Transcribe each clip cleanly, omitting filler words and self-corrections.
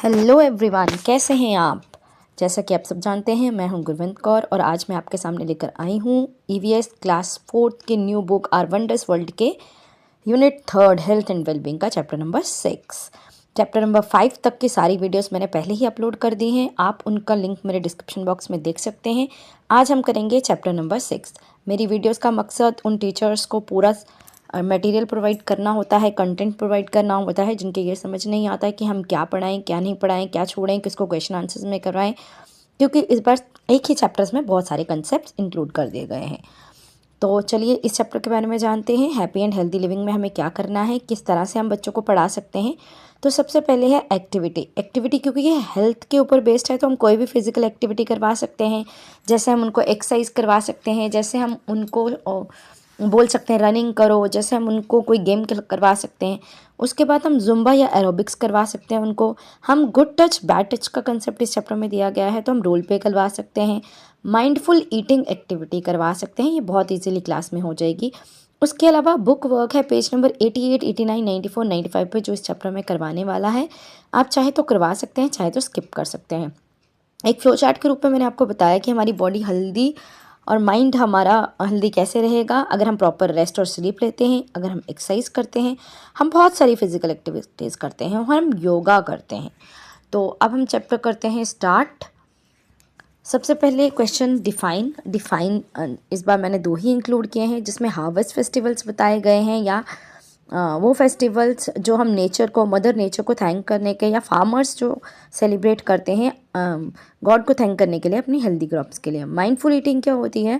Hello everyone, कैसे हैं आप। जैसा कि आप सब जानते हैं, मैं हूं गुरविंद कौर और आज मैं आपके सामने लेकर आई हूं ईवीएस क्लास 4 के new book our wonders world के यूनिट 3 हेल्थ एंड वेलबींग का चैप्टर नंबर 6। चैप्टर नंबर 5 तक की सारी वीडियोस मैंने पहले ही अपलोड कर दी हैं, आप उनका लिंक मेरे डिस्क्रिप्शन बॉक्स में देख सकते हैं। आज हम करेंगे चैप्टर नंबर 6। मेरी वीडियोज़ का मकसद उन टीचर्स को पूरा मटेरियल प्रोवाइड करना होता है, कंटेंट प्रोवाइड करना होता है जिनके ये समझ नहीं आता है कि हम क्या पढ़ाएं, क्या नहीं पढ़ाएं, क्या छोड़ें, किसको क्वेश्चन आंसर्स में करवाएं, क्योंकि इस बार एक ही चैप्टर्स में बहुत सारे कंसेप्ट इंक्लूड कर दिए गए हैं। तो चलिए इस चैप्टर के बारे में जानते हैं। हैप्पी एंड हेल्दी लिविंग में हमें क्या करना है, किस तरह से हम बच्चों को पढ़ा सकते हैं। तो सबसे पहले है एक्टिविटी क्योंकि ये हेल्थ के ऊपर बेस्ड है, तो हम कोई भी फिजिकल एक्टिविटी करवा सकते हैं। जैसे हम उनको एक्सरसाइज करवा सकते हैं, जैसे हम उनको बोल सकते हैं रनिंग करो, जैसे हम उनको कोई गेम करवा सकते हैं। उसके बाद हम जुम्बा या एरोबिक्स करवा सकते हैं उनको। हम गुड टच बैड टच का कंसेप्ट इस चैप्टर में दिया गया है, तो हम रोल प्ले करवा सकते हैं। माइंडफुल ईटिंग एक्टिविटी करवा सकते हैं, ये बहुत इजीली क्लास में हो जाएगी। उसके अलावा बुक वर्क है पेज नंबर 88, 89, 94, 95 पे जो इस चैप्टर में करवाने वाला है। आप चाहे तो करवा सकते हैं, चाहे तो स्किप कर सकते हैं। एक फ्लो चार्ट के रूप में मैंने आपको बताया कि हमारी बॉडी हेल्दी और माइंड हमारा हेल्दी कैसे रहेगा अगर हम प्रॉपर रेस्ट और स्लीप लेते हैं, अगर हम एक्सरसाइज करते हैं, हम बहुत सारी फिजिकल एक्टिविटीज़ करते हैं और हम योगा करते हैं। तो अब हम चैप्टर करते हैं स्टार्ट। सबसे पहले क्वेश्चन डिफाइन इस बार मैंने 2 ही इंक्लूड किए हैं, जिसमें हार्वेस्ट फेस्टिवल्स बताए गए हैं या वो फेस्टिवल्स जो हम नेचर को, मदर नेचर को थैंक करने के, या फार्मर्स जो सेलिब्रेट करते हैं गॉड को थैंक करने के लिए अपनी हेल्दी क्रॉप्स के लिए। माइंडफुल ईटिंग क्या होती है,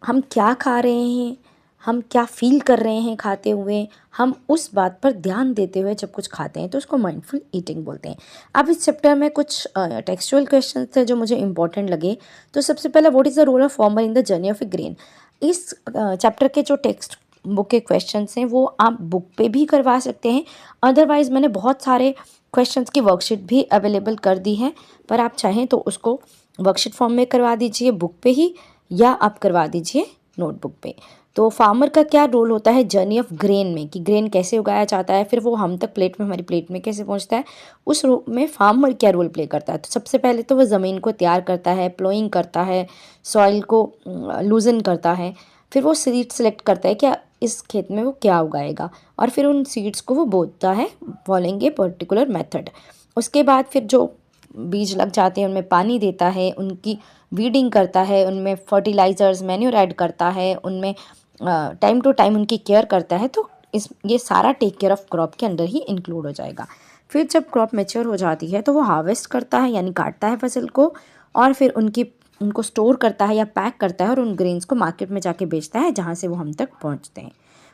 हम क्या खा रहे हैं, हम क्या फील कर रहे हैं खाते हुए, हम उस बात पर ध्यान देते हुए जब कुछ खाते हैं तो उसको माइंडफुल ईटिंग बोलते हैं। अब इस चैप्टर में कुछ टेक्सचुअल क्वेश्चन थे जो मुझे इंपॉर्टेंट लगे। तो सबसे पहले what is the role of farmer in the journey of a grain. इस चैप्टर के जो टेक्स्ट बुक के क्वेश्चंस हैं वो आप बुक पे भी करवा सकते हैं, अदरवाइज़ मैंने बहुत सारे क्वेश्चंस की वर्कशीट भी अवेलेबल कर दी है, पर आप चाहें तो उसको वर्कशीट फॉर्म में करवा दीजिए बुक पे ही, या आप करवा दीजिए नोटबुक पे। तो फार्मर का क्या रोल होता है जर्नी ऑफ ग्रेन में, कि ग्रेन कैसे उगाया जाता है, फिर वो हम तक प्लेट में, हमारी प्लेट में कैसे पहुंचता है, उस रूप में फार्मर क्या रोल प्ले करता है। तो सबसे पहले तो वो ज़मीन को तैयार करता है, प्लोइंग करता है, सॉइल को लूजन करता है, फिर वो सीड सेलेक्ट करता है क्या इस खेत में वो क्या उगाएगा, और फिर उन सीड्स को वो बोता है फॉलोइंग ए पर्टिकुलर मेथड। उसके बाद फिर जो बीज लग जाते हैं उनमें पानी देता है, उनकी वीडिंग करता है, उनमें फर्टिलाइज़र्स मैन्योर ऐड करता है, उनमें टाइम टू टाइम उनकी केयर करता है। तो ये सारा टेक केयर ऑफ क्रॉप के अंदर ही इंक्लूड हो जाएगा। फिर जब क्रॉप मैच्योर हो जाती है तो वो हार्वेस्ट करता है, यानी काटता है फसल को, और फिर उनको स्टोर करता है या पैक करता है और उन ग्रेन्स को मार्केट में जाके बेचता है, जहाँ से वो हम तक पहुँचते हैं।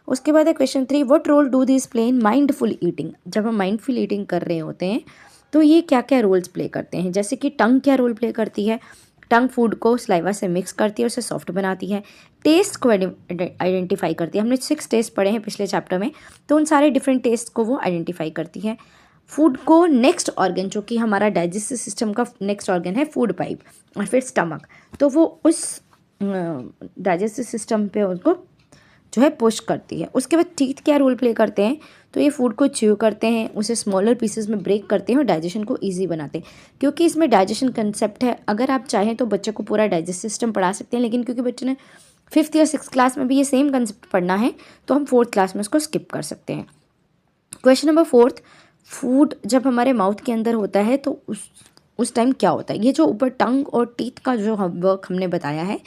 उसके बाद है question 3, what role do this play in mindful eating. जब हम माइंडफुल ईटिंग कर रहे होते हैं तो ये क्या क्या रोल्स प्ले करते हैं। जैसे कि टंग क्या रोल प्ले करती है, टंग फूड को सलाइवा से मिक्स करती है, उसे सॉफ्ट बनाती है। टेस्ट को आइडेंटिफाई करती है, हमने 6 टेस्ट पढ़े हैं पिछले चैप्टर में, तो उन सारे डिफरेंट टेस्ट को वो आइडेंटिफाई करती है। फूड को नेक्स्ट ऑर्गन, जो कि हमारा डाइजेस्टिव सिस्टम का नेक्स्ट ऑर्गन है, फूड पाइप और फिर स्टमक, तो वो उस डाइजेस्टिव सिस्टम पे उसको जो है पुश करती है। उसके बाद टीथ क्या रोल प्ले करते हैं, तो ये फूड को च्यू करते हैं, उसे स्मॉलर पीसेस में ब्रेक करते हैं और डाइजेशन को इजी बनाते हैं। क्योंकि इसमें डाइजेशन कंसेप्ट है, अगर आप चाहें तो बच्चे को पूरा डाइजेस्ट सिस्टम पढ़ा सकते हैं, लेकिन क्योंकि बच्चे ने 5th या 6th क्लास में भी ये सेम कंसेप्ट पढ़ना है तो हम 4th क्लास में उसको स्किप कर सकते हैं। क्वेश्चन नंबर 4, फूड जब हमारे माउथ के अंदर होता है तो उस टाइम क्या होता है। ये जो ऊपर टंग और टीथ का जो वर्क हमने बताया है,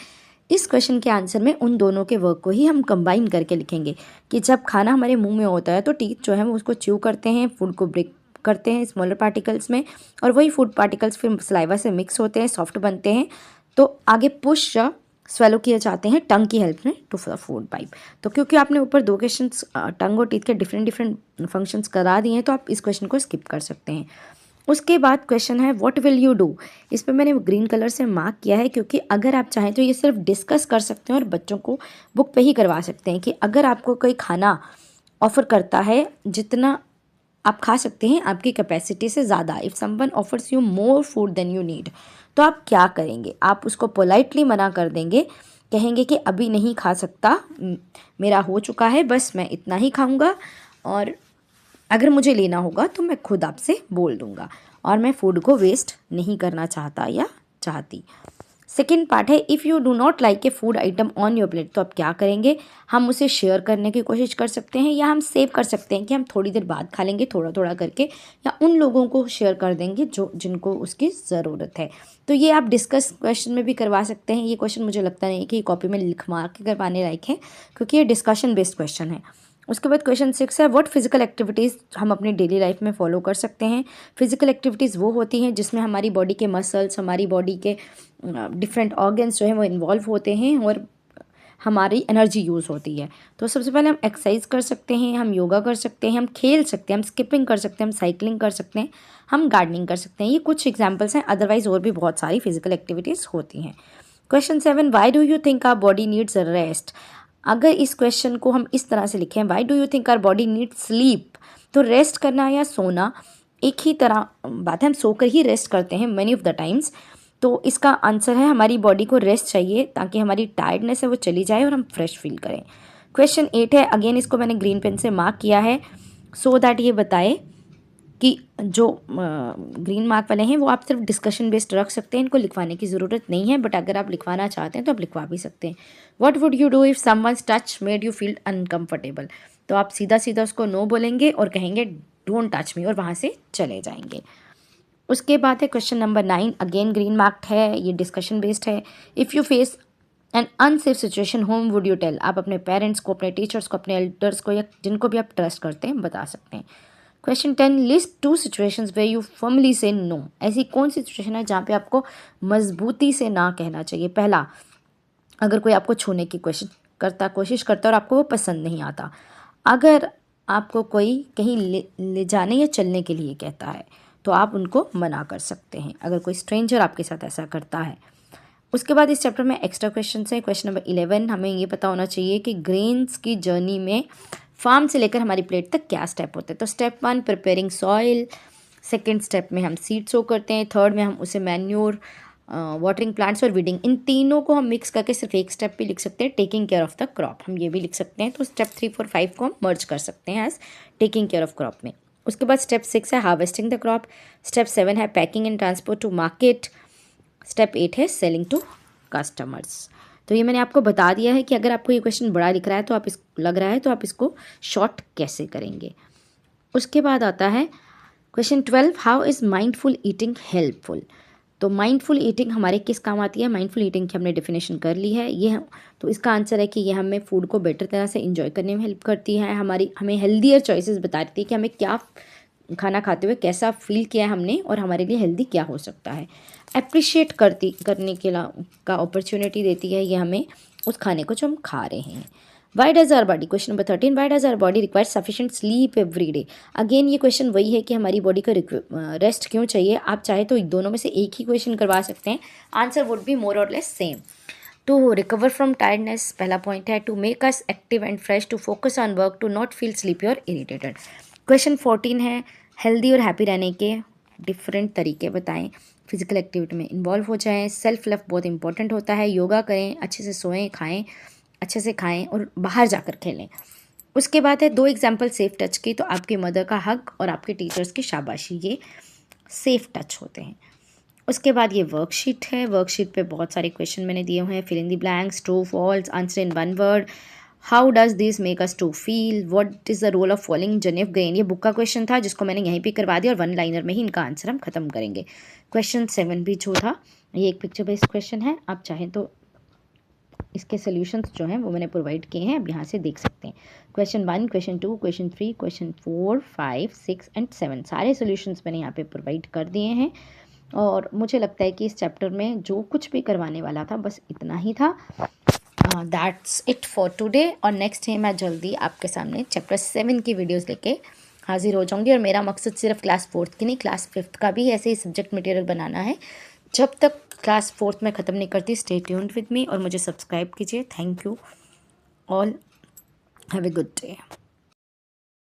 इस क्वेश्चन के आंसर में उन दोनों के वर्क को ही हम कंबाइन करके लिखेंगे कि जब खाना हमारे मुंह में होता है तो टीथ जो है वो उसको च्यू करते हैं, फूड को ब्रेक करते हैं स्मॉलर पार्टिकल्स में, और वही फूड पार्टिकल्स फिर सलाइवा से मिक्स होते हैं, सॉफ्ट बनते हैं, तो आगे पुश या स्वेलो किए जाते हैं टंग की हेल्प में टू द फूड पाइप। तो क्योंकि आपने ऊपर 2 क्वेश्चन टंग और टीथ के डिफरेंट फंक्शंस करा दिए हैं, तो आप इस क्वेश्चन को स्किप कर सकते हैं। उसके बाद क्वेश्चन है व्हाट विल यू डू। इस पर मैंने ग्रीन कलर से मार्क किया है, क्योंकि अगर आप चाहें तो ये सिर्फ डिस्कस कर सकते हैं और बच्चों को बुक पे ही करवा सकते हैं कि अगर आपको कोई खाना ऑफ़र करता है जितना आप खा सकते हैं आपकी कैपेसिटी से ज़्यादा, if someone offers you more food than you need, तो आप क्या करेंगे। आप उसको पोलाइटली मना कर देंगे, कहेंगे कि अभी नहीं खा सकता, मेरा हो चुका है, बस मैं इतना ही खाऊंगा, और अगर मुझे लेना होगा तो मैं खुद आपसे बोल दूँगा, और मैं फूड को वेस्ट नहीं करना चाहता या चाहती। सेकेंड पार्ट है, if you do not like a food item on your plate, तो आप क्या करेंगे? हम उसे शेयर करने की कोशिश कर सकते हैं, या हम सेव कर सकते हैं कि हम थोड़ी देर बाद खा लेंगे थोड़ा थोड़ा करके, या उन लोगों को शेयर कर देंगे जो जिनको उसकी ज़रूरत है। तो ये आप डिस्कस क्वेश्चन में भी करवा सकते हैं। ये क्वेश्चन मुझे लगता नहीं है कि कॉपी में लिखवा के करवाने लायक है, क्योंकि ये डिस्कशन बेस्ड क्वेश्चन है। उसके बाद क्वेश्चन 6 है, व्हाट फिजिकल एक्टिविटीज़ हम अपनी डेली लाइफ में फॉलो कर सकते हैं। फिजिकल एक्टिविटीज़ वो होती हैं जिसमें हमारी बॉडी के मसल्स, हमारी बॉडी के डिफरेंट ऑर्गन्स जो हैं वो इन्वॉल्व होते हैं और हमारी एनर्जी यूज़ होती है। तो सबसे पहले हम एक्सरसाइज कर सकते हैं, हम योगा कर सकते हैं, हम खेल सकते हैं, हम स्किपिंग कर सकते हैं, हम साइकिलिंग कर सकते हैं, हम गार्डनिंग कर सकते हैं। ये कुछ एग्जाम्पल्स हैं, अदरवाइज और भी बहुत सारी फिजिकल एक्टिविटीज़ होती हैं। Question 7, why do you think our body needs rest. अगर इस क्वेश्चन को हम इस तरह से लिखें, why do you think our body needs sleep, तो रेस्ट करना या सोना एक ही तरह बात है, हम सोकर ही रेस्ट करते हैं मैनी ऑफ द टाइम्स। तो इसका आंसर है, हमारी बॉडी को रेस्ट चाहिए ताकि हमारी टायर्डनेस है वो चली जाए और हम फ्रेश फील करें। क्वेश्चन 8 है, अगेन इसको मैंने ग्रीन पेन से मार्क किया है सो दैट ये बताए कि जो ग्रीन मार्क वाले हैं वो आप सिर्फ डिस्कशन बेस्ड रख सकते हैं, इनको लिखवाने की ज़रूरत नहीं है, बट अगर आप लिखवाना चाहते हैं तो आप लिखवा भी सकते हैं। What would you do if someone's touch made you feel uncomfortable, तो आप सीधा सीधा उसको नो बोलेंगे और कहेंगे डोंट टच मी और वहाँ से चले जाएंगे। उसके बाद है question number 9, again green marked है, ये डिस्कशन बेस्ड है। If you face an unsafe situation home would you tell, आप अपने पेरेंट्स को, अपने टीचर्स को, अपने एल्डर्स को या जिनको भी आप ट्रस्ट करते हैं बता सकते हैं। Question 10, list 2 situations way you firmly से नो, ऐसी कौन सी सिचुएशन है जहाँ पे आपको मजबूती से ना कहना चाहिए। पहला, अगर कोई आपको छूने की कोशिश करता है और आपको वो पसंद नहीं आता। अगर आपको कोई कहीं ले जाने या चलने के लिए कहता है तो आप उनको मना कर सकते हैं, अगर कोई स्ट्रेंजर आपके साथ ऐसा करता है। उसके बाद इस चैप्टर में एक्स्ट्रा क्वेश्चन है। क्वेश्चन नंबर 11, हमें ये पता होना चाहिए कि ग्रेन्स की जर्नी में फार्म से लेकर हमारी प्लेट तक क्या स्टेप होते हैं। तो step 1, preparing soil. Second step में हम सीड सो करते हैं। थर्ड में हम उसे मैन्योर, वाटरिंग प्लांट्स और वीडिंग, इन तीनों को हम मिक्स करके सिर्फ एक स्टेप पे लिख सकते हैं, taking care of the crop, हम ये भी लिख सकते हैं। तो स्टेप 3, 4, 5 को हम मर्ज कर सकते हैं as taking care of crop में। उसके बाद स्टेप 6 है हार्वेस्टिंग द क्रॉप। स्टेप 7 है packing and transport to market. Step 8 है सेलिंग टू कस्टमर्स। तो ये मैंने आपको बता दिया है कि अगर आपको ये क्वेश्चन बड़ा दिख रहा है तो आप इसको शॉर्ट कैसे करेंगे। उसके बाद आता है question 12, how is mindful eating helpful. तो माइंडफुल ईटिंग हमारे किस काम आती है। माइंडफुल ईटिंग की हमने डेफिनेशन कर ली है, ये तो इसका आंसर है कि ये हमें फूड को बेटर तरह से एंजॉय करने में हेल्प करती है, हमें हेल्दियर चॉइसेस बताती है कि हमें क्या खाना खाते हुए कैसा फील किया है हमने और हमारे लिए हेल्दी क्या हो सकता है। अप्रिशिएट करने के का अपॉर्चुनिटी देती है ये हमें उस खाने को जो हम खा रहे हैं। Why does our body, question number 13, why does our body require sufficient sleep every day. Again ये क्वेश्चन वही है कि हमारी बॉडी को रेस्ट क्यों चाहिए। आप चाहे तो दोनों में से एक ही क्वेश्चन करवा सकते हैं, आंसर वुड बी मोर और less same. To recover from tiredness पहला पॉइंट है, to make us active and fresh, to focus on work, to not feel sleepy और इरिटेटेड। क्वेश्चन 14 है, हेल्दी और हैप्पी रहने के डिफरेंट तरीके बताएं, फिजिकल एक्टिविटी में इन्वॉल्व हो जाएं, सेल्फ लव बहुत इंपॉर्टेंट होता है, योगा करें, अच्छे से सोएं, अच्छे से खाएं और बाहर जाकर खेलें। उसके बाद है 2 एग्जाम्पल सेफ टच की, तो आपकी मदर का हग और आपके टीचर्स की शाबाशी, ये सेफ टच होते हैं। उसके बाद ये वर्कशीट है, वर्कशीट पे बहुत सारे क्वेश्चन मैंने दिए हुए हैं, fill in the blanks, true false, answer in 1 word, how does this make us to feel, what is the role of following जेनेफ ग्रेन। ये बुक का क्वेश्चन था जिसको मैंने यहीं पे करवा दिया और 1 लाइनर में ही इनका आंसर हम खत्म करेंगे। क्वेश्चन 7 भी जो था ये एक पिक्चर बेस्ड क्वेश्चन है, आप चाहें तो इसके सोल्यूशंस जो हैं वो मैंने प्रोवाइड किए हैं, आप यहाँ से देख सकते हैं। Question 1, question 2, question 3, question 4, 5, 6 and 7 सारे सोल्यूशंस मैंने यहाँ पे प्रोवाइड कर दिए हैं। और मुझे लगता है कि इस चैप्टर में जो कुछ भी करवाने वाला था बस इतना ही था। That's it for today. और नेक्स्ट है मैं जल्दी आपके सामने चैप्टर 7 की वीडियोज़ लेके हाजिर हो जाऊँगी। और मेरा मकसद सिर्फ क्लास 4th की नहीं, क्लास 5th का भी ऐसे ही सब्जेक्ट मटेरियल बनाना है। जब तक क्लास 4th में ख़त्म नहीं करती, स्टे ट्यून्ड विद मी और मुझे सब्सक्राइब कीजिए। Thank you all, have a good day.